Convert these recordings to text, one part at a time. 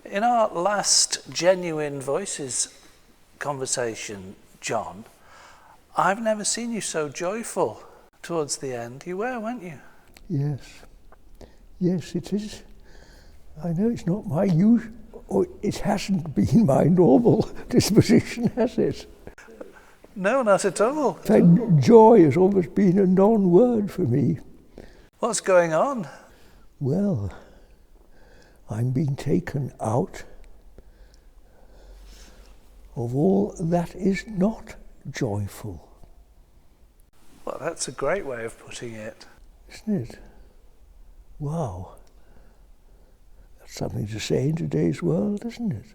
In our last Genuine Voices conversation, John, I've never seen you so joyful towards the end. You were, weren't you? Yes. Yes, it is. I know it's not my usual, or it hasn't been my normal disposition, has it? No, not at all. In fact, joy has almost been a non-word for me. What's going on? Well, I'm being taken out of all that is not joyful. Well, that's a great way of putting it. Isn't it? Wow. That's something to say in today's world, isn't it?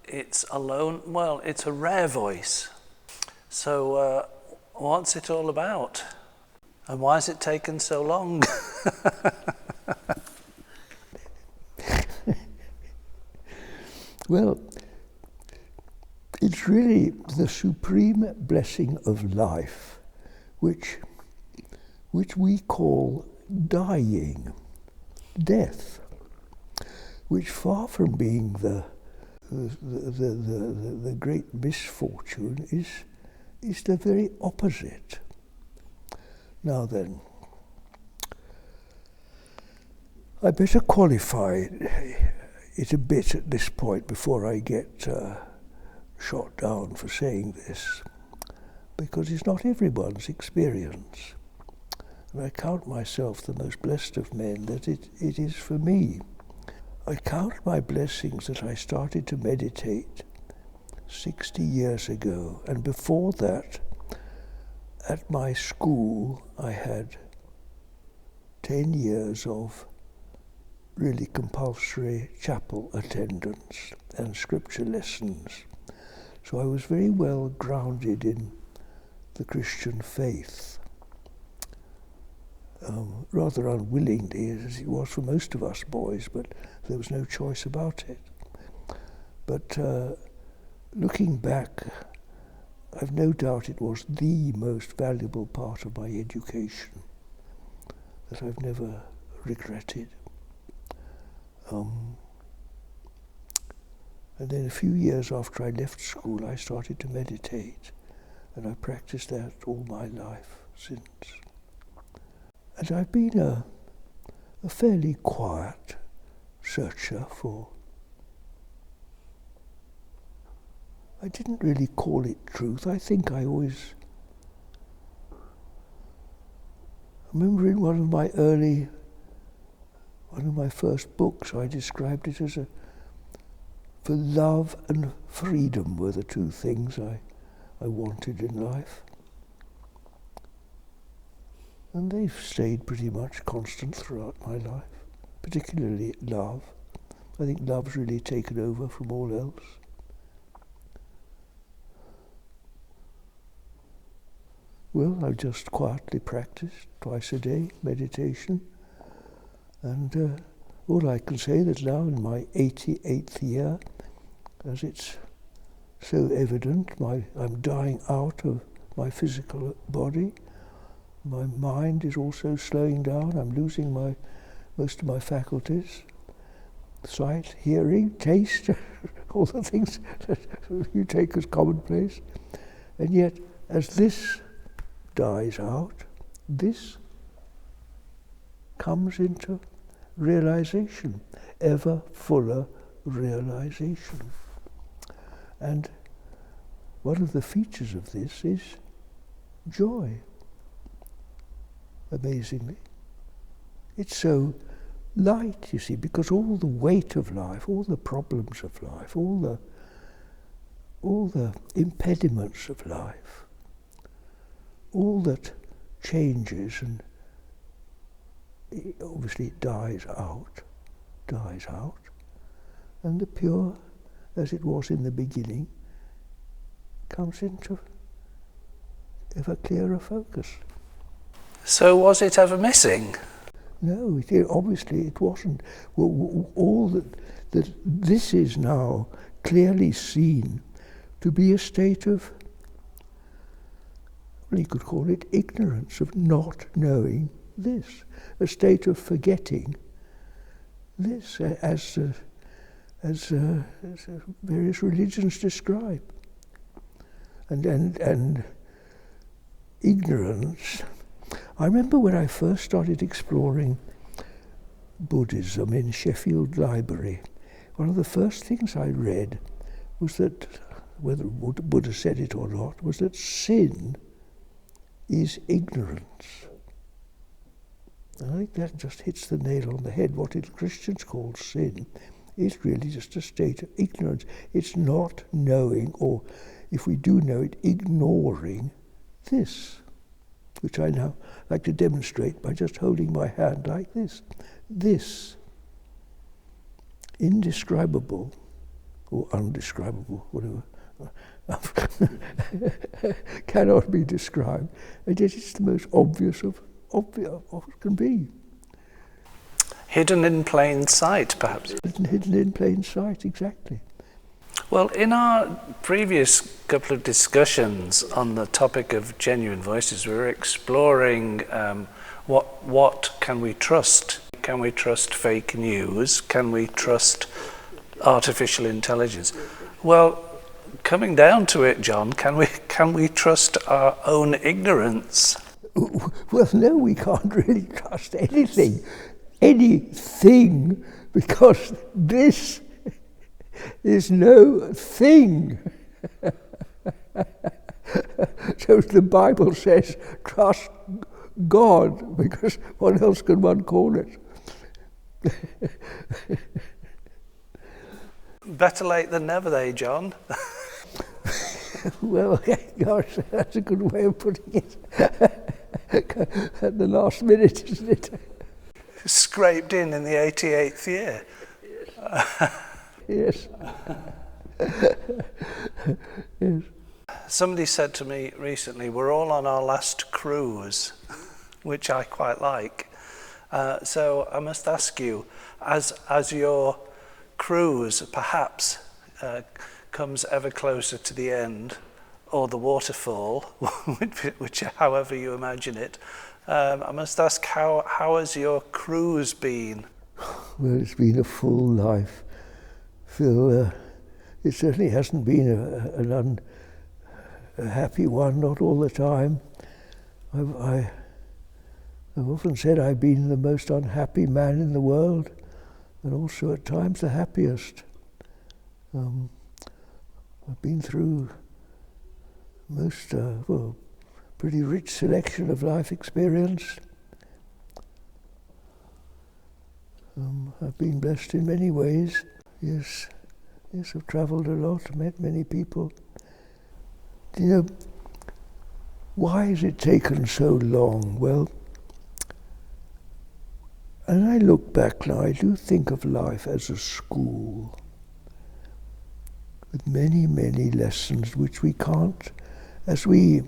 It's it's a rare voice. So what's it all about? And why has it taken so long? Well, it's really the supreme blessing of life, which we call dying, death, which far from being the great misfortune is the very opposite. Now then, I better qualify it a bit at this point before I get shot down for saying this, because it's not everyone's experience. And I count myself the most blessed of men that it is for me. I count my blessings that I started to meditate 60 years ago, and before that, at my school, I had 10 years of really compulsory chapel attendance and scripture lessons. So I was very well grounded in the Christian faith, rather unwillingly, as it was for most of us boys, but there was no choice about it. But looking back, I've no doubt it was the most valuable part of my education that I've never regretted. And then a few years after I left school, I started to meditate, and I practiced that all my life since. And I've been a fairly quiet searcher for, I didn't really call it truth. I think I remember in one of my first books, I described it as for love and freedom were the two things I wanted in life. And they've stayed pretty much constant throughout my life, particularly love. I think love's really taken over from all else. Well, I've just quietly practiced twice a day meditation, and all I can say that now in my 88th year, as it's so evident, I'm dying out of my physical body. My mind is also slowing down. I'm losing most of my faculties: sight, hearing, taste, all the things that you take as commonplace. And yet, as this dies out, this comes into realization, ever fuller realization. And one of the features of this is joy, amazingly. It's so light, you see, because all the weight of life, all the problems of life, all the impediments of life, all that changes, and obviously it dies out, and the pure, as it was in the beginning, comes into ever clearer focus. So was it ever missing? No, obviously it wasn't. All that this is now clearly seen to be a state of, well, you could call it ignorance, of not knowing this, a state of forgetting this, as as various religions describe. And ignorance. I remember when I first started exploring Buddhism in Sheffield Library, one of the first things I read was that, whether Buddha said it or not, was that sin is ignorance. I think that just hits the nail on the head. What Christians call sin is really just a state of ignorance. It's not knowing, or if we do know it, ignoring this, which I now like to demonstrate by just holding my hand like this. This indescribable, or undescribable, whatever, cannot be described, and yet it's the most obvious of what can be. Hidden in plain sight, perhaps. Hidden in plain sight, exactly. Well, in our previous couple of discussions on the topic of genuine voices, we were exploring what can we trust? Can we trust fake news? Can we trust artificial intelligence? Well, coming down to it, John, can we trust our own ignorance? Well, no, we can't really trust anything, because this is no thing. So the Bible says, trust God, because what else can one call it? Better late than never, eh, John? Well, gosh, that's a good way of putting it. At the last minute, isn't it? Scraped in the 88th year. Yes. Yes. Somebody said to me recently, we're all on our last cruise, which I quite like. So I must ask you, as your cruise perhaps comes ever closer to the end, or the waterfall, which however you imagine it, I must ask, how has your cruise been? Well, it's been a full life, Phil. It certainly hasn't been a happy one, not all the time. I've often said I've been the most unhappy man in the world, and also at times the happiest. I've been through most, pretty rich selection of life experience. I've been blessed in many ways. Yes, I've travelled a lot, met many people. You know, why has it taken so long? Well, and I look back now, I do think of life as a school with many, many lessons which we can't, as we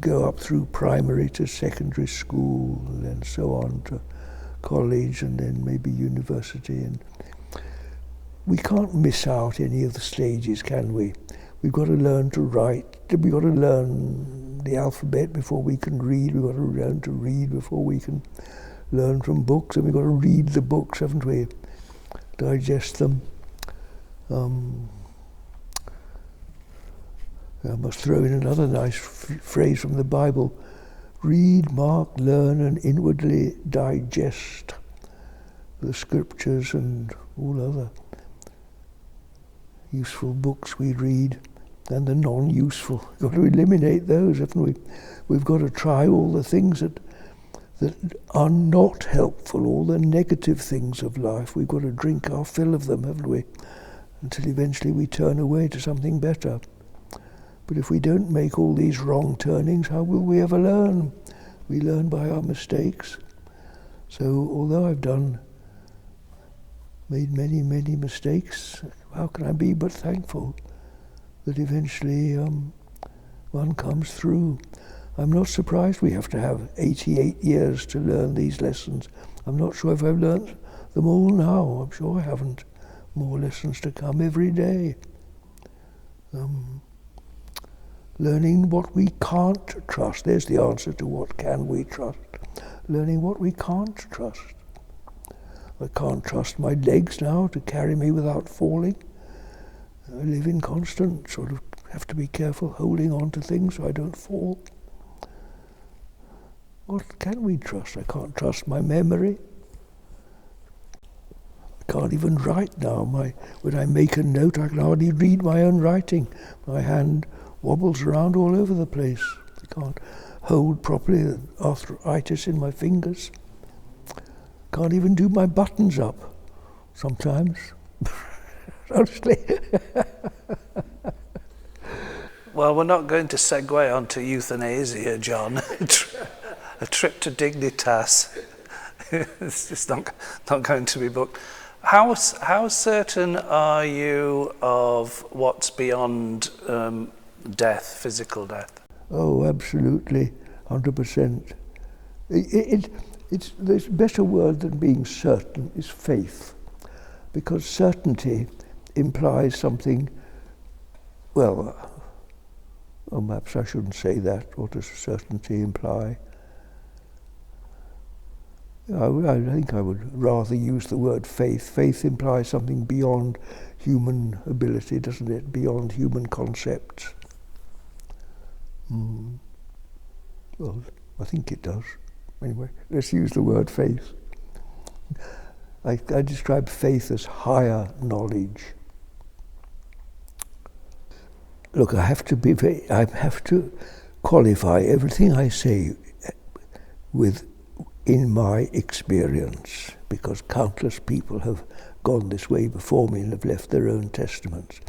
go up through primary to secondary school and then so on to college and then maybe university, and we can't miss out any of the stages, can we? We've got to learn to write, we've got to learn the alphabet before we can read, we've got to learn to read before we can learn from books, and we've got to read the books, haven't we? Digest them. I must throw in another nice phrase from the Bible: read, mark, learn, and inwardly digest the scriptures and all other useful books we read, and the non-useful. We've got to eliminate those, haven't we? We've got to try all the things that are not helpful, all the negative things of life. We've got to drink our fill of them, haven't we? Until eventually we turn away to something better. But if we don't make all these wrong turnings, how will we ever learn? We learn by our mistakes. So although I've made many, many mistakes, how can I be but thankful that eventually one comes through? I'm not surprised we have to have 88 years to learn these lessons. I'm not sure if I've learned them all now. I'm sure I haven't. More lessons to come every day. Learning what we can't trust. There's the answer to what can we trust. Learning what we can't trust. I can't trust my legs now to carry me without falling. I live in constant sort of, have to be careful holding on to things so I don't fall. What can we trust? I can't trust my memory. I can't even write now. When I make a note, I can hardly read my own writing. My hand wobbles around all over the place. I can't hold properly, arthritis in my fingers. Can't even do my buttons up sometimes. Honestly. Well, we're not going to segue onto euthanasia, John. A trip to Dignitas. It's just not going to be booked. How certain are you of what's beyond death, physical death? Oh, absolutely, 100%. There's a better word than being certain is faith, because certainty implies something, well, perhaps I shouldn't say that. What does certainty imply? I think I would rather use the word faith. Faith implies something beyond human ability, doesn't it? Beyond human concepts. Well, I think it does. Anyway, let's use the word faith. I describe faith as higher knowledge. Look, I have to qualify everything I say with in my experience, because countless people have gone this way before me and have left their own testaments.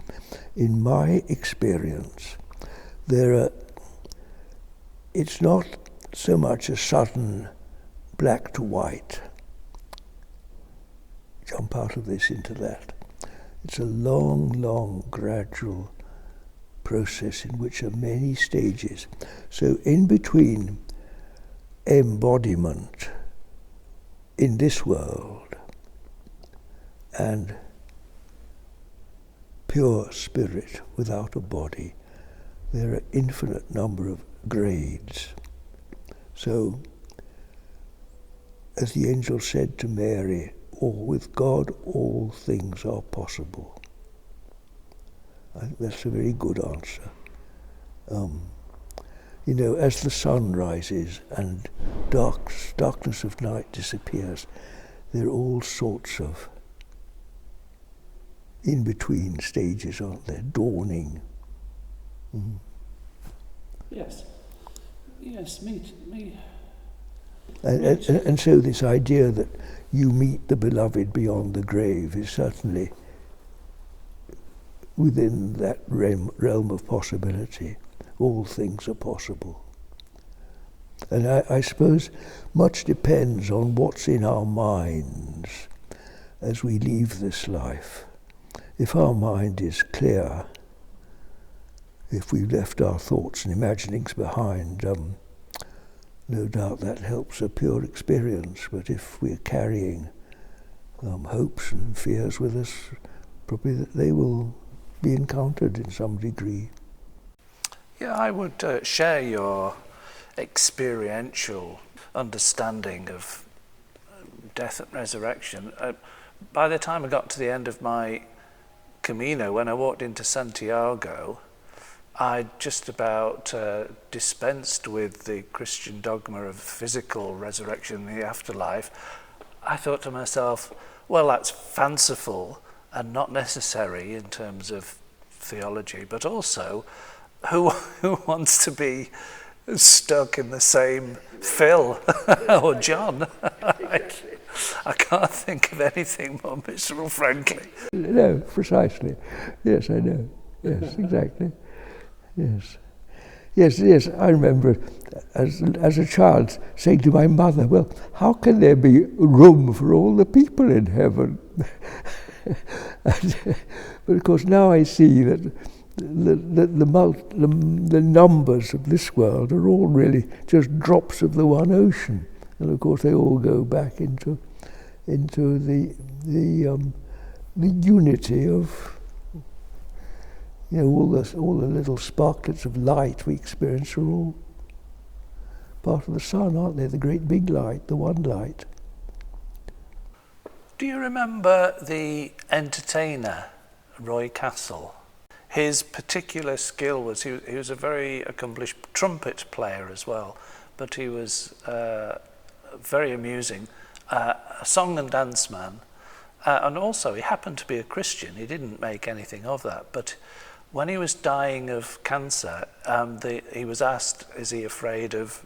In my experience, it's not so much a sudden black to white, jump out of this into that. It's a long, gradual process in which there are many stages. So in between embodiment in this world and pure spirit without a body, there are infinite number of grades. So, as the angel said to Mary, with God all things are possible. I think that's a very good answer. As the sun rises and darkness of night disappears, there are all sorts of in-between stages, aren't there? Dawning. Yes, me. And so this idea that you meet the beloved beyond the grave is certainly within that realm of possibility. All things are possible. And I suppose much depends on what's in our minds as we leave this life. If our mind is clear, if we've left our thoughts and imaginings behind, no doubt that helps a pure experience. But if we're carrying hopes and fears with us, probably that they will be encountered in some degree. Yeah, I would share your experiential understanding of death and resurrection. By the time I got to the end of my Camino, when I walked into Santiago, I just about dispensed with the Christian dogma of physical resurrection in the afterlife. I thought to myself, well, that's fanciful and not necessary in terms of theology, but also who wants to be stuck in the same Phil or John? I can't think of anything more miserable, frankly. No, precisely. Yes, I know. Yes, exactly. Yes. I remember as a child saying to my mother, well, how can there be room for all the people in heaven? But of course now I see that the numbers of this world are all really just drops of the one ocean, and of course they all go back into the unity of all the little sparklets of light we experience are all part of the sun, aren't they? The great big light, the one light. Do you remember the entertainer, Roy Castle? His particular skill was he was a very accomplished trumpet player as well, but he was very amusing, a song and dance man, and also he happened to be a Christian. He didn't make anything of that, but when he was dying of cancer, he was asked, is he afraid of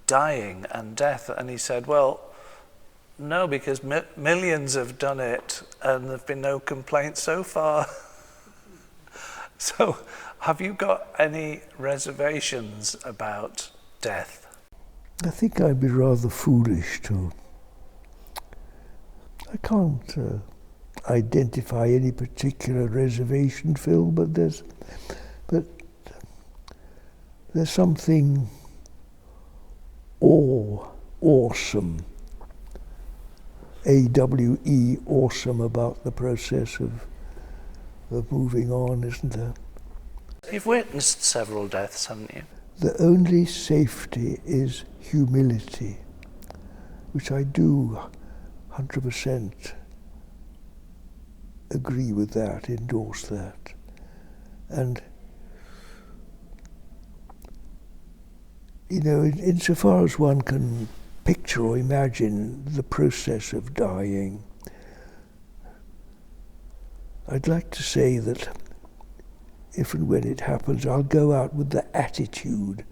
dying and death? And he said, well, no, because millions have done it and there have been no complaints so far. So, have you got any reservations about death? I think I'd be rather foolish to. I can't identify any particular reservation, Phil, but there's something awesome, A-W-E, awesome about the process of moving on, isn't there? You've witnessed several deaths, haven't you? The only safety is humility, which I do 100% agree with that, endorse that. And, you know, insofar as one can picture or imagine the process of dying, I'd like to say that if and when it happens, I'll go out with the attitude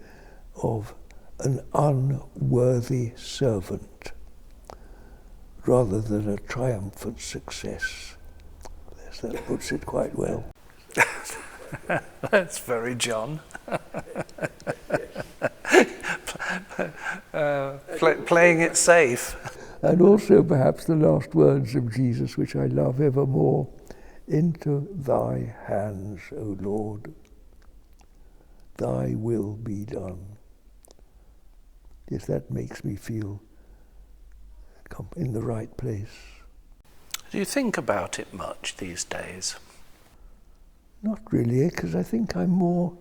of an unworthy servant rather than a triumphant success. That puts it quite well. That's very John. Playing it safe. And also perhaps the last words of Jesus, which I love evermore. Into thy hands, O Lord, thy will be done. Yes, that makes me feel in the right place. Do you think about it much these days? Not really, because I think I'm more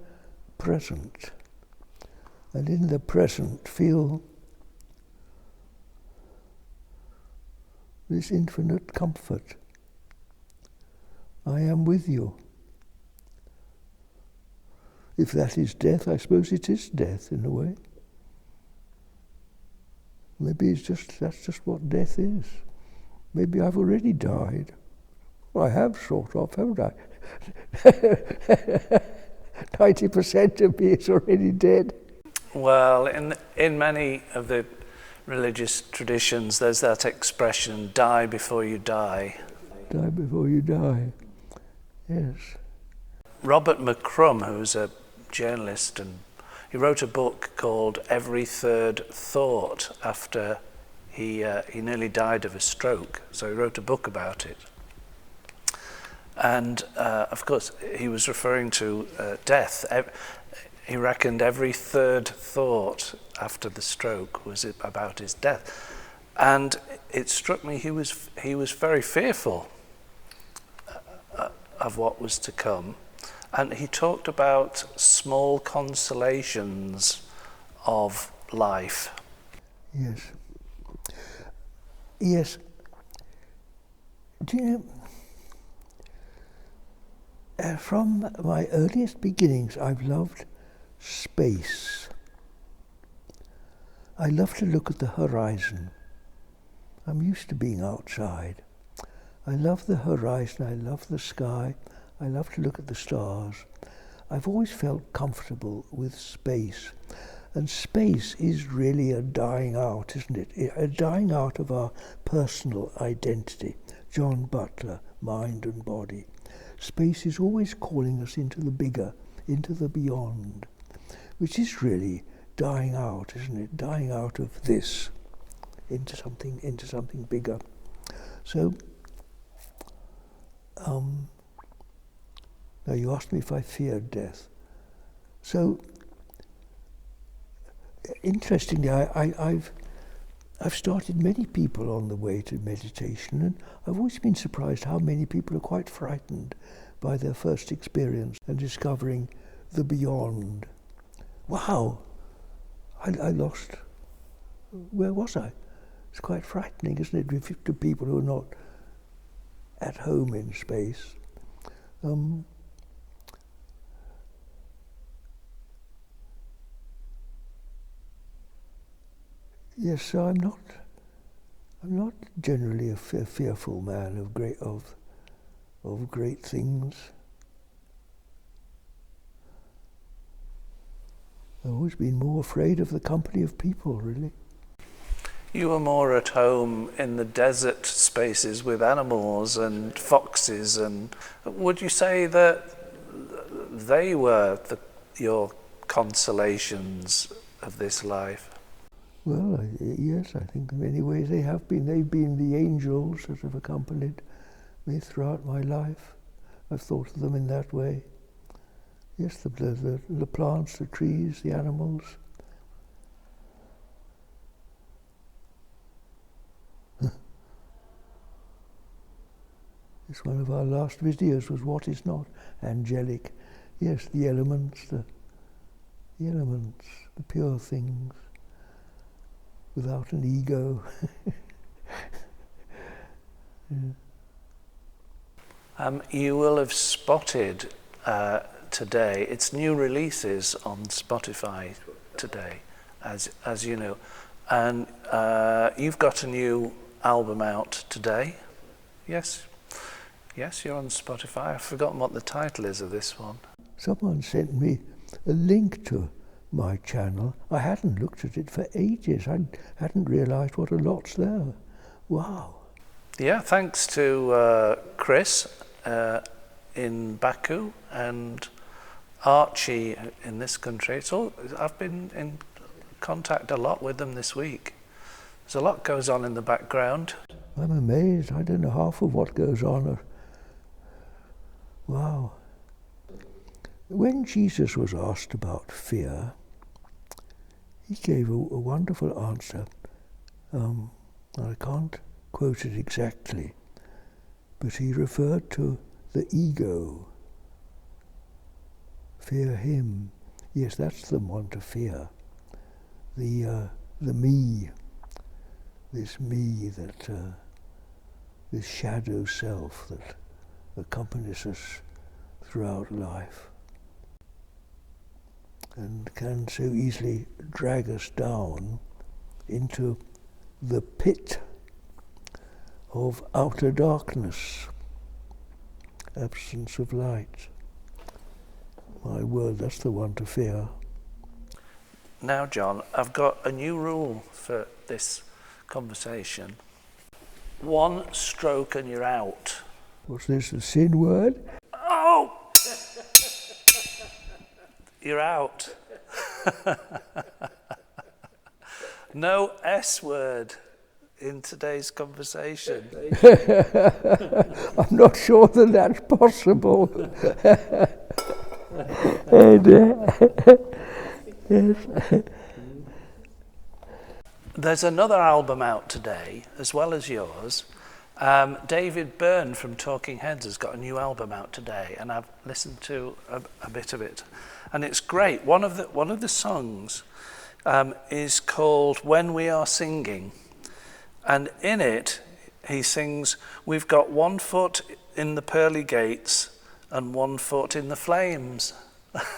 present. And in the present feel this infinite comfort. I am with you. If that is death, I suppose it is death in a way. Maybe that's just what death is. Maybe I've already died. Well, I have sort of, haven't I? 90% of me is already dead. Well, in many of the religious traditions, there's that expression, die before you die. Die before you die. Yes. Robert McCrum, who's a journalist, and he wrote a book called Every Third Thought after he nearly died of a stroke. So he wrote a book about it. And of course, he was referring to death. He reckoned every third thought after the stroke was about his death. And it struck me he was very fearful of what was to come. And he talked about small consolations of life. Yes. Yes. Do you know, from my earliest beginnings, I've loved space. I love to look at the horizon. I'm used to being outside. I love the horizon, I love the sky, I love to look at the stars. I've always felt comfortable with space. And space is really a dying out, isn't it? A dying out of our personal identity. John Butler, mind and body. Space is always calling us into the bigger, into the beyond, which is really dying out, isn't it? Dying out of this into something bigger. So, now you asked me if I feared death. So, interestingly, I've started many people on the way to meditation, and I've always been surprised how many people are quite frightened by their first experience and discovering the beyond. Wow! I lost. Where was I? It's quite frightening, isn't it, to people who are not at home in space. Yes, so I'm not generally a fearful man of great things. I've always been more afraid of the company of people, really. You were more at home in the desert spaces with animals and foxes, and would you say that they were your consolations of this life? Well, yes, I think in many ways they have been. They've been the angels that have accompanied me throughout my life. I've thought of them in that way. Yes, the plants, the trees, the animals. It's one of our last videos was what is not angelic. Yes, the elements, the pure things, without an ego. Yeah. You will have spotted today, it's new releases on Spotify today, as you know, and you've got a new album out today. Yes, you're on Spotify. I've forgotten what the title is of this one. Someone sent me a link to my channel. I hadn't looked at it for ages. I hadn't realised what a lot's there. Wow. Yeah, thanks to Chris in Baku and Archie in this country. I've been in contact a lot with them this week. There's a lot goes on in the background. I'm amazed. I don't know half of what goes on. Wow. When Jesus was asked about fear, he gave a wonderful answer. I can't quote it exactly, but he referred to the ego. Fear him. Yes, that's the one to fear. The me. This me that, this shadow self that accompanies us throughout life and can so easily drag us down into the pit of outer darkness, absence of light. My word, that's the one to fear. Now, John, I've got a new rule for this conversation. One stroke and you're out. What's this, a sin word? Oh! You're out. No S word in today's conversation. I'm not sure that that's possible. Yes. There's another album out today, as well as yours. David Byrne from Talking Heads has got a new album out today, and I've listened to a bit of it, and it's great. One of the songs is called "When We Are Singing," and in it he sings, "We've got 1 foot in the pearly gates and 1 foot in the flames,"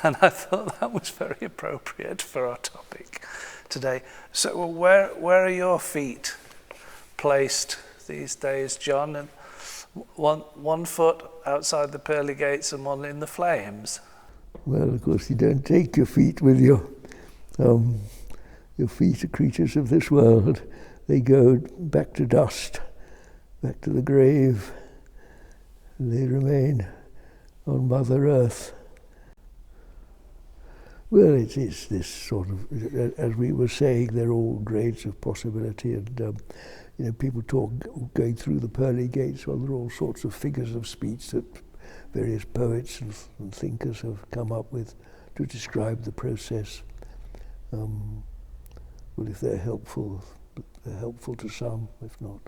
and I thought that was very appropriate for our topic today. So where are your feet placed these days, John? And one foot outside the pearly gates and one in the flames. Well, of course, you don't take your feet with you. Your feet are creatures of this world. They go back to dust, back to the grave. They remain on Mother Earth. Well, it is this sort of, as we were saying, there are all grades of possibility, and people talk going through the pearly gates. Well, there are all sorts of figures of speech that various poets and thinkers have come up with to describe the process. Well, if they're helpful to some, if not.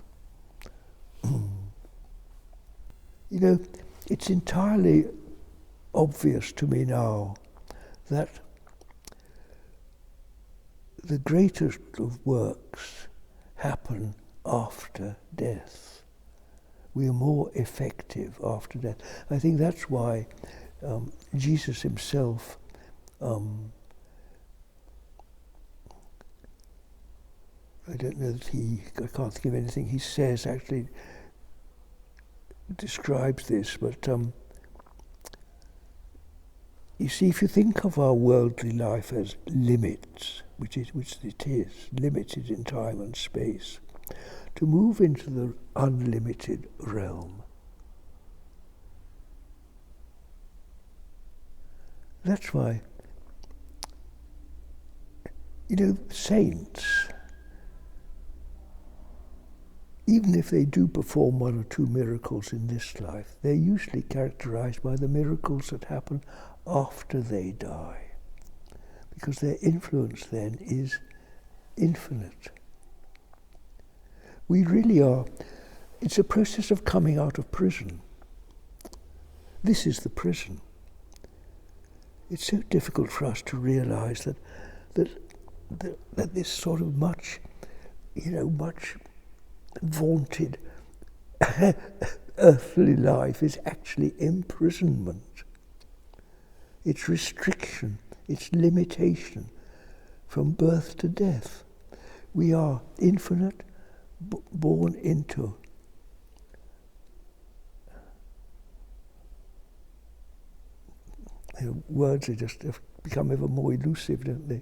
It's entirely obvious to me now that the greatest of works happen after death. We are more effective after death. I think that's why Jesus himself I don't know that I can't think of anything he says actually describes this, but you see, if you think of our worldly life as limits, which it is, limited in time and space, to move into the unlimited realm, that's why, saints, even if they do perform one or two miracles in this life, they're usually characterized by the miracles that happen after they die, because their influence then is infinite. We really are, it's a process of coming out of prison. This is the prison. It's so difficult for us to realize that this sort of much vaunted earthly life is actually imprisonment. It's restriction, it's limitation from birth to death. We are infinite, born into. Words are just have become ever more elusive, don't they?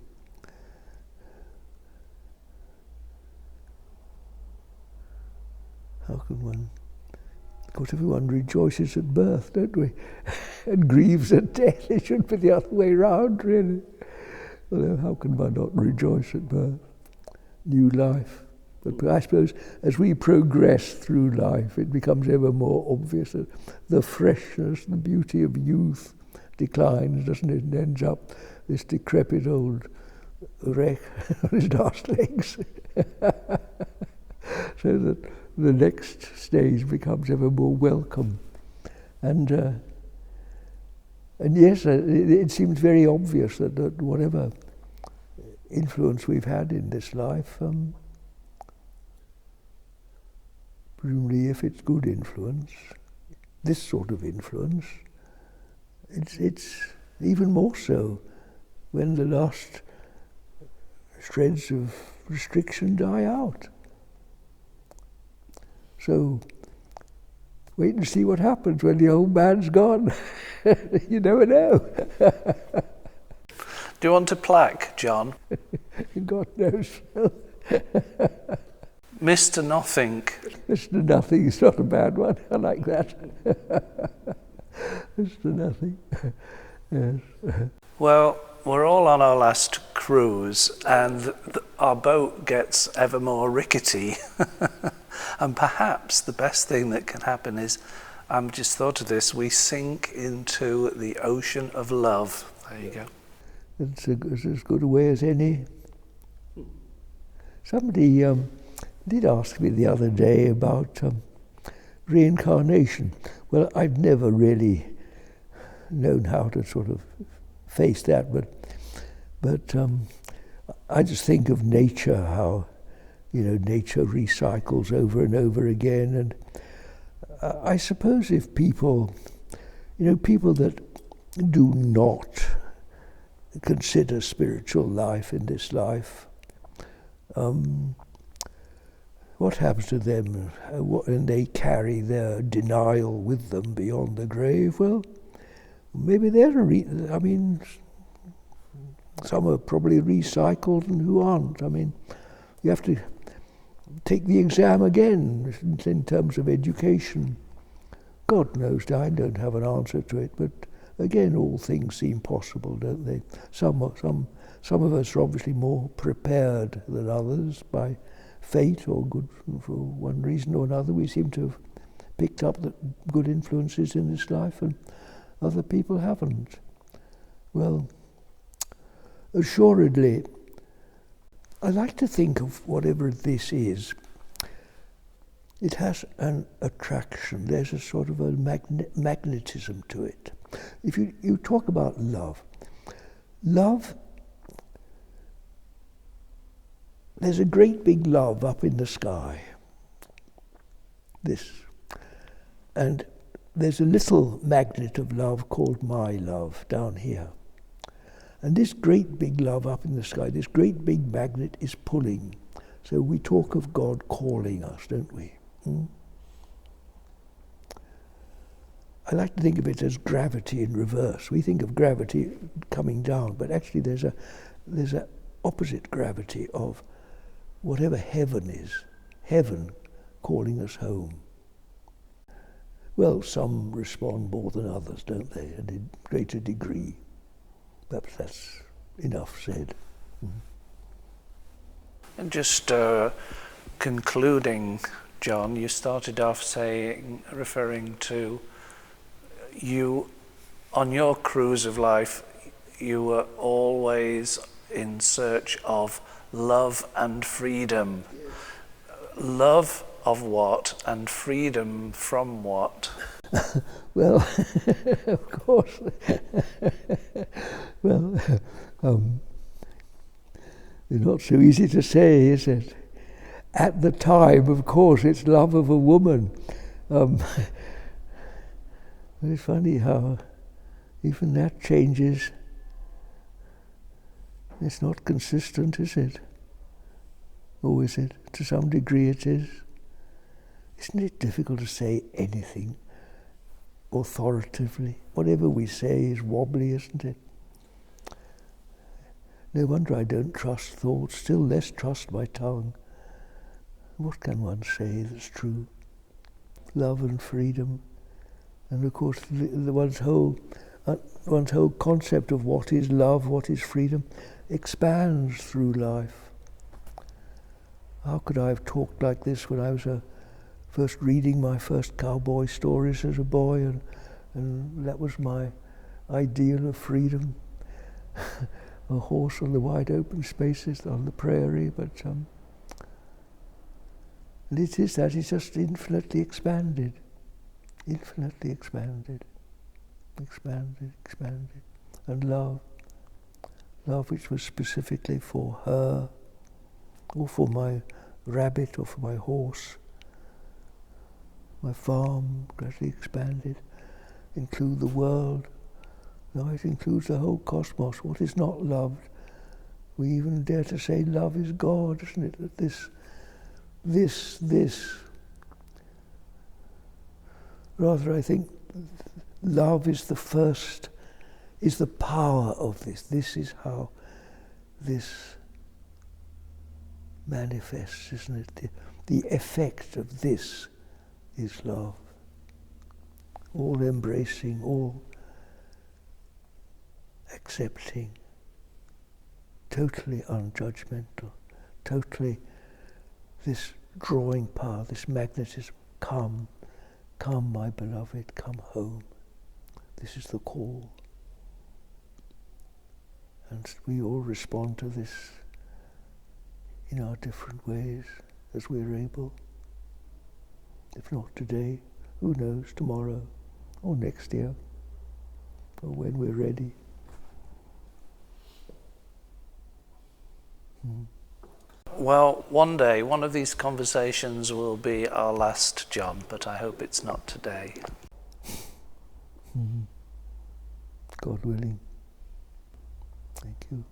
How can one? Of course, everyone rejoices at birth, don't we? And grieves at death. It should be the other way round, really. Although, how can one not rejoice at birth? New life. But I suppose as we progress through life, it becomes ever more obvious that the freshness, the beauty of youth declines, doesn't it? And ends up this decrepit old wreck on his last legs. So that the next stage becomes ever more welcome. And yes, it seems very obvious that whatever influence we've had in this life, presumably if it's good influence, this sort of influence, it's even more so when the last shreds of restriction die out. So wait and see what happens when the old man's gone. You never know. Do you want a plaque, John? God knows. Mr. Nothing. Mr. Nothing is not a bad one. I like that. Mr. Nothing. Yes. Well, we're all on our last cruise, and our boat gets ever more rickety. And perhaps the best thing that can happen is, I've just thought of this, we sink into the ocean of love. There you go. It's as good a way as any. Somebody did ask me the other day about reincarnation. Well, I've never really known how to sort of face that, but I just think of nature, how nature recycles over and over again, and I suppose if people that do not consider spiritual life in this life, what happens to them? And they carry their denial with them beyond the grave. Well, maybe they're some are probably recycled and who aren't. I mean, you have to take the exam again in terms of education. God knows, I don't have an answer to it, but again, all things seem possible, don't they? Some of us are obviously more prepared than others by fate or good, for one reason or another. We seem to have picked up the good influences in this life, and other people haven't. Well, assuredly, I like to think of whatever this is, it has an attraction. There's a sort of a magnetism to it. If you talk about love there's a great big love up in the sky. This. And there's a little magnet of love called my love down here. And this great big love up in the sky, this great big magnet is pulling. So we talk of God calling us, don't we? I like to think of it as gravity in reverse. We think of gravity coming down, but actually there's a opposite gravity of whatever heaven is, heaven calling us home. Well, some respond more than others, don't they, and in greater degree. Perhaps that's enough said. And just concluding, John, you started off referring to you, on your cruise of life, you were always in search of love and freedom. Yes. Love of what and freedom from what? Well, of course. Well, it's not so easy to say, is it? At the time, of course, it's love of a woman. It's funny how even that changes. It's not consistent, is it? Or is it? To some degree it is. Isn't it difficult to say anything authoritatively? Whatever we say is wobbly, isn't it? No wonder I don't trust thoughts, still less trust my tongue. What can one say that's true? Love and freedom. And of course, one's whole concept of what is love, what is freedom, expands through life. How could I have talked like this when I was first reading my first cowboy stories as a boy, and that was my ideal of freedom. A horse on the wide open spaces on the prairie, but and it is that it's just infinitely expanded. Infinitely expanded, expanded, expanded. And love which was specifically for her, or for my rabbit, or for my horse, my farm, gradually expanded, include the world. Now it includes the whole cosmos. What is not loved? We even dare to say love is God, isn't it? That this. Rather, I think love is the first, is the power of this. This is how this manifests, isn't it? The effect of this is love. All embracing, all accepting, totally unjudgmental, totally this drawing power, this magnetism. Come, my beloved, come home. This is the call. And we all respond to this in our different ways as we're able. If not today, who knows, tomorrow, or next year, or when we're ready. Well, one day, one of these conversations will be our last, John, but I hope it's not today. God willing. Thank you.